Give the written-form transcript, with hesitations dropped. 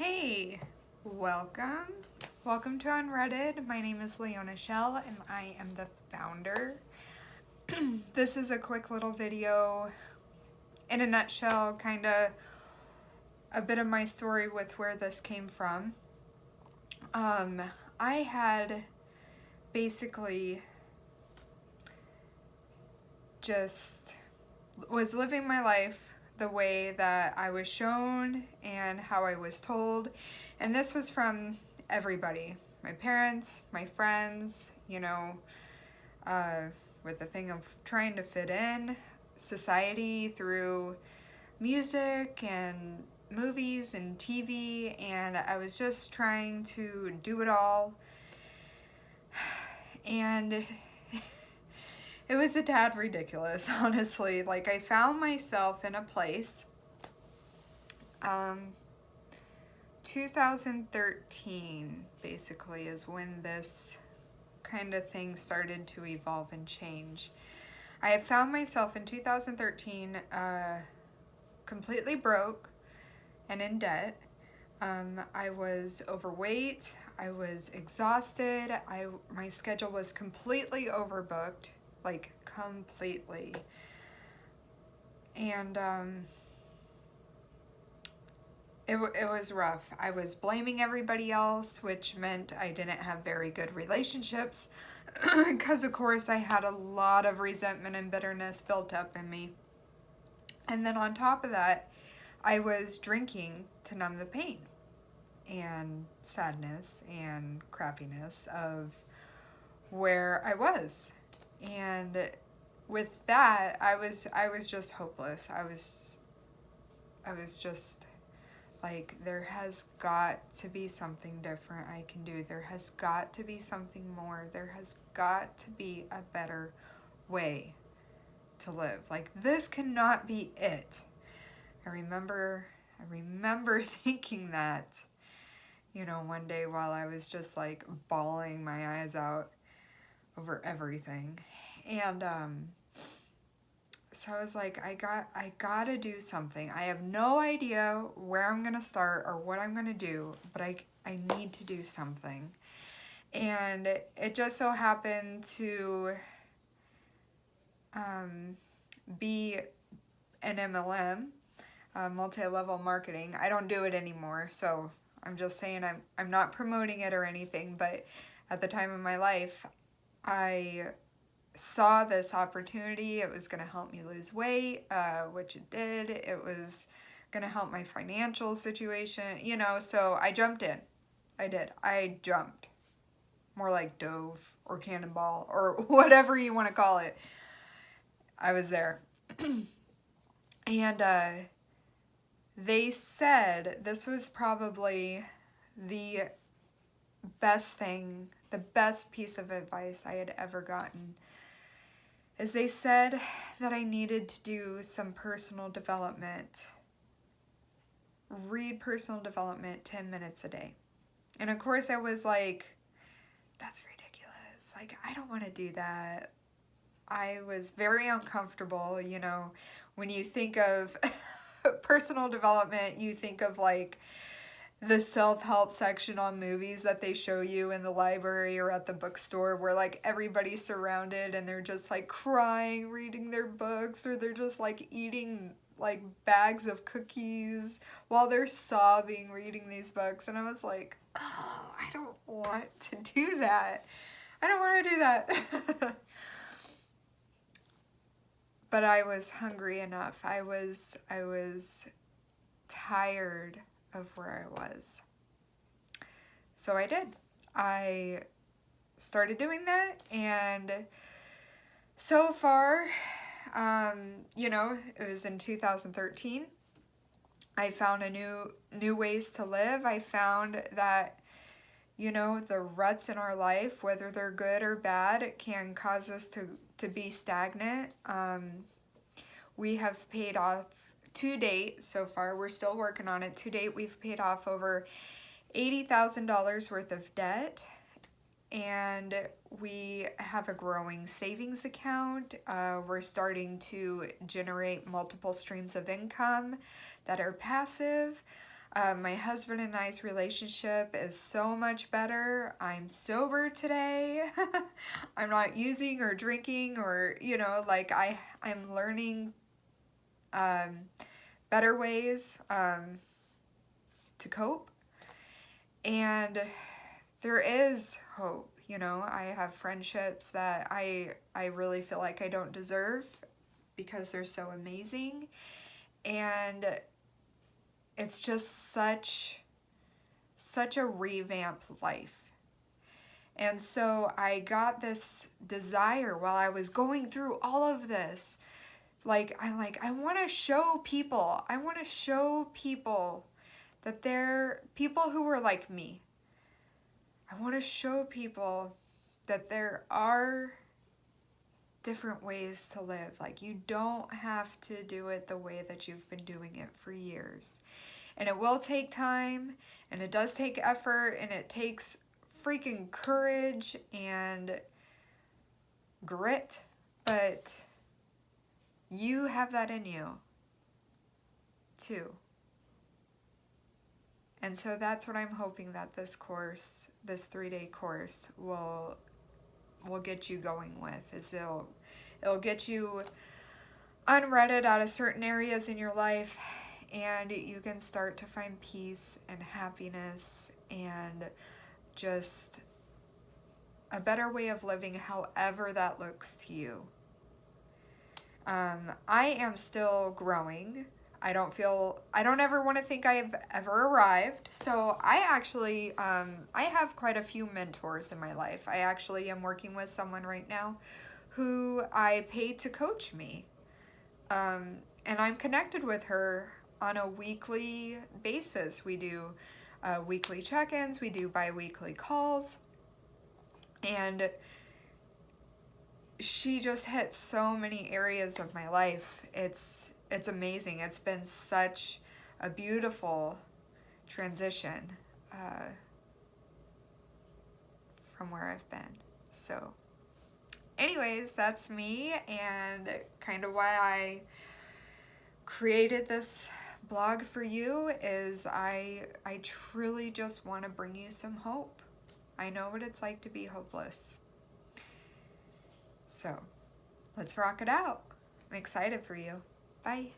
Hey, welcome. Welcome to Unredded. My name is Leona and I am the founder. This is a quick little video, in a nutshell, kind of a bit of my story with where this came from. I had basically just was living my life the way that I was shown and how I was told. And this was from everybody. My parents, my friends, with the thing of trying to fit in, society through music and movies and TV, and I was just trying to do it all. And it was a tad ridiculous, honestly. Like, I found myself in a place, 2013, basically, is when this kind of thing started to evolve and change. I had found myself in 2013 completely broke and in debt. I was overweight, I was exhausted, my schedule was completely overbooked. Like, completely. And it was rough. I was blaming everybody else, which meant I didn't have very good relationships because, of course, I had a lot of resentment and bitterness built up in me. And then on top of that, I was drinking to numb the pain and sadness and crappiness of where I was. And with that, I was just hopeless. I was just like, there has got to be something different I can do. There has got to be something more. There has got to be a better way to live. Like, this cannot be it. I remember thinking that, one day while I was just like bawling my eyes out over everything. And so I was like, I gotta do something. I have no idea where I'm gonna start or what I'm gonna do, but I need to do something. And it just so happened to be an MLM, multi-level marketing. I don't do it anymore, so I'm just saying I'm not promoting it or anything, but at the time of my life, I saw this opportunity. It was going to help me lose weight, which it did. It was going to help my financial situation, so I jumped in. I did. I jumped. More like dove or cannonball or whatever you want to call it. I was there. And they said this was probably the best thing, the best piece of advice I had ever gotten, is they said that I needed to do some personal development, read personal development 10 minutes a day. And of course I was like, that's ridiculous. Like, I don't want to do that. I was very uncomfortable, when you think of personal development, you think of like the self-help section on movies that they show you in the library or at the bookstore, where like everybody's surrounded and they're just like crying reading their books, or they're just like eating like bags of cookies while they're sobbing reading these books. And I was like, oh, I don't want to do that. I don't want to do that. But I was hungry enough. I was tired of where I was. So I did. I started doing that, and so far, it was in 2013. I found a new ways to live. I found that, the ruts in our life, whether they're good or bad, can cause us to be stagnant. We have paid off, to date, so far, we're still working on it. To date, we've paid off over $80,000 worth of debt, and we have a growing savings account. We're starting to generate multiple streams of income that are passive. My husband and I's relationship is so much better. I'm sober today. I'm not using or drinking or, you know, like I'm learning better ways to cope. And there is hope. You know, I have friendships that I really feel like I don't deserve because they're so amazing. And it's just such a revamped life. And so I got this desire while I was going through all of this. I want to show people. I want to show people that they're people who were like me. I want to show people that there are different ways to live. Like, you don't have to do it the way that you've been doing it for years. And it will take time, and it does take effort, and it takes freaking courage and grit, but you have that in you too. And so that's what I'm hoping that this course, this 3-day course, will get you going with. Is it'll get you unredded out of certain areas in your life, and you can start to find peace and happiness and just a better way of living, however that looks to you. I am still growing. I don't ever want to think I've ever arrived. So I actually, I have quite a few mentors in my life. I actually am working with someone right now who I paid to coach me. And I'm connected with her on a weekly basis. We do weekly check-ins, we do bi-weekly calls, and she just hit so many areas of my life. It's amazing. It's been such a beautiful transition from where I've been. So anyways, that's me, and kind of why I created this blog for you is I truly just want to bring you some hope. I know what it's like to be hopeless. So let's rock it out. I'm excited for you. Bye.